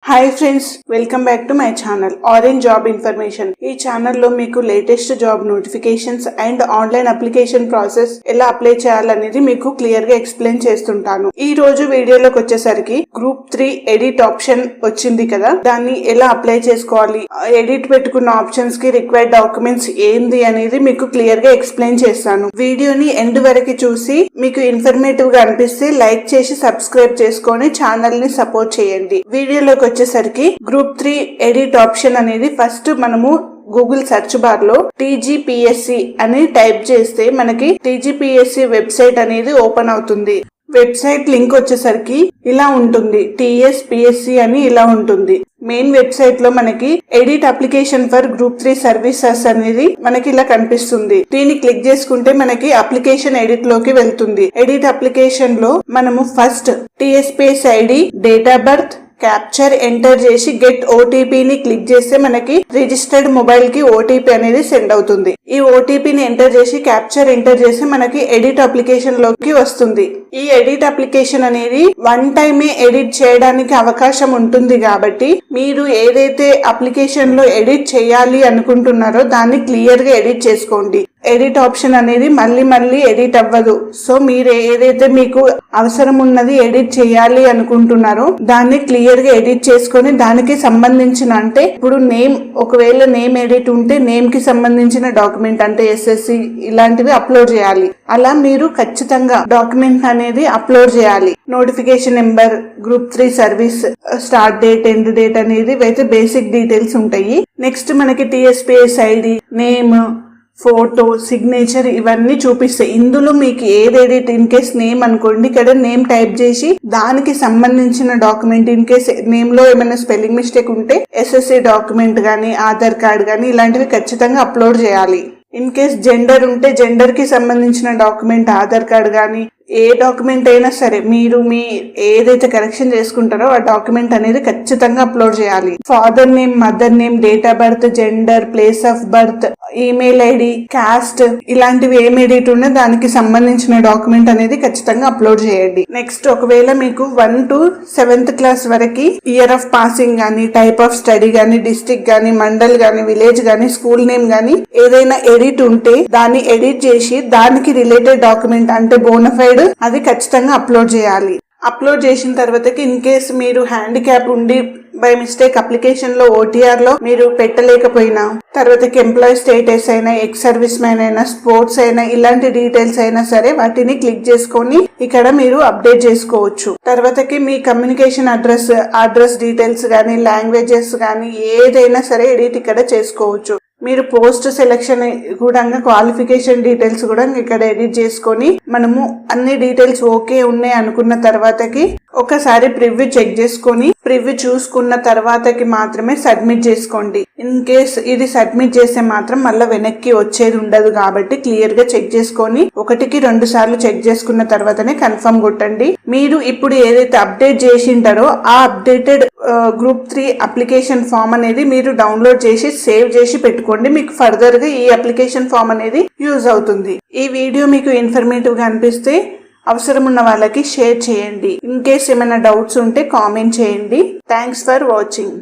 Hi friends, welcome back to my channel orange job information. ఈ ఛానల్లో మీకు latest job notifications and online application process ఎలా apply చేయాలనేది మీకు క్లియర్ గా ఎక్స్ప్లెయిన్ చేస్తుంటాను. ఈ రోజు వీడియోలోకి వచ్చేసరికి గ్రూప్ 3 ఎడిట్ ఆప్షన్ వచ్చింది కదా, దాన్ని ఎలా అప్లై చేసుకోవాలి, ఎడిట్ పెట్టుకున్న ఆప్షన్స్ కి రిక్వైర్డ్ డాక్యుమెంట్స్ ఏంది అనేది మీకు క్లియర్ గా ఎక్స్ప్లెయిన్ చేస్తాను. వీడియోని ఎండ్ వరకు చూసి మీకు ఇన్ఫర్మేటివ్ గా అనిపిస్తే లైక్ చేసి సబ్స్క్రైబ్ చేసుకొని ఛానల్ ని సపోర్ట్ చేయండి. వీడియోలోకి వచ్చేసరికి గ్రూప్ 3 ఎడిట్ ఆప్షన్ అనేది ఫస్ట్ మనము గూగుల్ సెర్చ్ బార్ లో TGPSC అని టైప్ చేస్తే మనకి TGPSC వెబ్సైట్ అనేది ఓపెన్ అవుతుంది. వెబ్సైట్ లింక్ వచ్చేసరికి ఇలా ఉంటుంది, TSPSC అని ఇలా ఉంటుంది. మెయిన్ వెబ్సైట్ లో మనకి edit application for group 3 services అనేది మనకి ఇలా కనిపిస్తుంది. దీన్ని క్లిక్ చేసుకుంటే మనకి అప్లికేషన్ ఎడిట్ లోకి వెళ్తుంది. ఎడిట్ అప్లికేషన్ లో మనము first TSPSC ID, date of birth, capture enter చేసి గెట్ ఓటీపీ ని క్లిక్ చేస్తే మనకి రిజిస్టర్డ్ మొబైల్ కి ఓటీపీ అనేది సెండ్ అవుతుంది. ఈ ఓటీపీని ఎంటర్ చేసి క్యాప్చర్ ఎంటర్ చేసి మనకి ఎడిట్ అప్లికేషన్ లోకి వస్తుంది. ఈ ఎడిట్ అప్లికేషన్ అనేది వన్ టైమే ఎడిట్ చేయడానికి అవకాశం ఉంటుంది కాబట్టి మీరు ఏదైతే అప్లికేషన్ లో ఎడిట్ చేయాలి అనుకుంటున్నారో దాన్ని క్లియర్ గా ఎడిట్ చేసుకోండి. ఎడిట్ ఆప్షన్ అనేది మళ్ళీ ఎడిట్ అవ్వదు. సో మీరు ఏదైతే మీకు అవసరం ఉన్నది ఎడిట్ చేయాలి అనుకుంటున్నారో దాన్ని క్లియర్ గా ఎడిట్ చేసుకొని దానికి సంబంధించిన, అంటే ఇప్పుడు నేమ్, ఒకవేళ నేమ్ ఎడిట్ ఉంటే నేమ్ కి సంబంధించిన డాక్యుమెంట్ అంటే SSC ఇలాంటివి అప్లోడ్ చేయాలి. అలా మీరు ఖచ్చితంగా డాక్యుమెంట్ అనేది అప్లోడ్ చేయాలి. Notification number, group 3 service start date, end date అనేది అయితే బేసిక్ డీటెయిల్స్ ఉంటాయి. నెక్స్ట్ మనకి TSPSC ID, name, photo, signature ఇవన్నీ చూపిస్తాయి. ఇందులో మీకు ఏది ఎడిట్, ఇన్ కేస్ నేమ్ అనుకోండి, ఇక్కడ నేమ్ టైప్ చేసి దానికి సంబంధించిన డాక్యుమెంట్, ఇన్ కేస్ నేమ్ లో ఏమైనా స్పెల్లింగ్ మిస్టేక్ ఉంటే SSC డాక్యుమెంట్ గానీ, ఆధార్ కార్డ్ గానీ ఇలాంటివి ఖచ్చితంగా అప్లోడ్ చేయాలి. ఇన్ కేస్ జెండర్ ఉంటే జెండర్ కి సంబంధించిన డాక్యుమెంట్, ఆధార్ కార్డ్ గానీ ఏ డాక్యుమెంట్ అయినా సరే మీరు మీ ఏదైతే కరెక్షన్ చేసుకుంటారో ఆ డాక్యుమెంట్ అనేది ఖచ్చితంగా అప్లోడ్ చేయాలి. Father name, mother name, date of birth, gender, place of birth, email ID, caste ఇలాంటివి ఏం ఎడిట్ ఉన్నా దానికి సంబంధించిన డాక్యుమెంట్ అనేది ఖచ్చితంగా అప్లోడ్ చేయండి. నెక్స్ట్ ఒకవేళ మీకు 1 to 7th క్లాస్ వరకు ఇయర్ ఆఫ్ పాసింగ్ గానీ, టైప్ ఆఫ్ స్టడీ గానీ, డిస్ట్రిక్ట్ గానీ, మండల్ గానీ, విలేజ్ గానీ, స్కూల్ నేమ్ గానీ ఏదైనా ఎడిట్ ఉంటే దాన్ని ఎడిట్ చేసి దానికి రిలేటెడ్ డాక్యుమెంట్ అంటే బోనఫైడ్ అది ఖచ్చితంగా అప్లోడ్ చేయాలి. అప్లోడ్ చేసిన తర్వాత ఇన్ కేస్ మీరు హ్యాండిక్యాప్ ఉండి బై మిస్టేక్ అప్లికేషన్ లో OTR లో మీరు పెట్టలేకపోయినా, తర్వాతకి ఎంప్లాయీ స్టేటస్ అయినా, ఎక్స్ సర్వీస్ మ్యాన్ అయినా, స్పోర్ట్స్ అయినా ఇలాంటి డీటెయిల్స్ అయినా సరే వాటిని క్లిక్ చేసుకొని ఇక్కడ మీరు అప్డేట్ చేసుకోవచ్చు. తర్వాతకి మీ కమ్యూనికేషన్ అడ్రస్ డీటెయిల్స్ గానీ, లాంగ్వేజెస్ గానీ ఏదైనా సరే ఎడిట్ ఇక్కడ చేసుకోవచ్చు. మీరు పోస్ట్ సెలెక్షన్ కూడా క్వాలిఫికేషన్ డీటెయిల్స్ కూడా ఇక్కడ ఎడిట్ చేసుకొని మనము అన్ని డీటెయిల్స్ ఓకే ఉన్నాయి అనుకున్న తర్వాతకి ఒకసారి ప్రివ్యూ చెక్ చేసుకొని ప్రివ్యూ చూసుకున్న తర్వాతకి మాత్రమే సబ్మిట్ చేసుకోండి. ఇన్ కేస్ ఇది సబ్మిట్ చేస్తే మాత్రం మళ్ళీ వెనక్కి వచ్చేది ఉండదు కాబట్టి క్లియర్ గా చెక్ చేసుకొని 1కి 2 సార్లు చెక్ చేసుకున్న తర్వాతనే కన్ఫర్మ్ కొట్టండి. మీరు ఇప్పుడు ఏదైతే అప్డేట్ చేసింటారో ఆ అప్డేటెడ్ గ్రూప్ 3 అప్లికేషన్ ఫామ్ అనేది మీరు డౌన్లోడ్ చేసి సేవ్ చేసి పెట్టుకోండి. మీకు ఫర్దర్ గా ఈ అప్లికేషన్ ఫామ్ అనేది యూజ్ అవుతుంది. ఈ వీడియో మీకు ఇన్ఫర్మేటివ్ గా అనిపిస్తే అవసరం ఉన్న వాళ్ళకి షేర్ చేయండి. ఇన్ కేస్ ఏమైనా డౌట్స్ ఉంటే కామెంట్ చేయండి. Thanks for watching.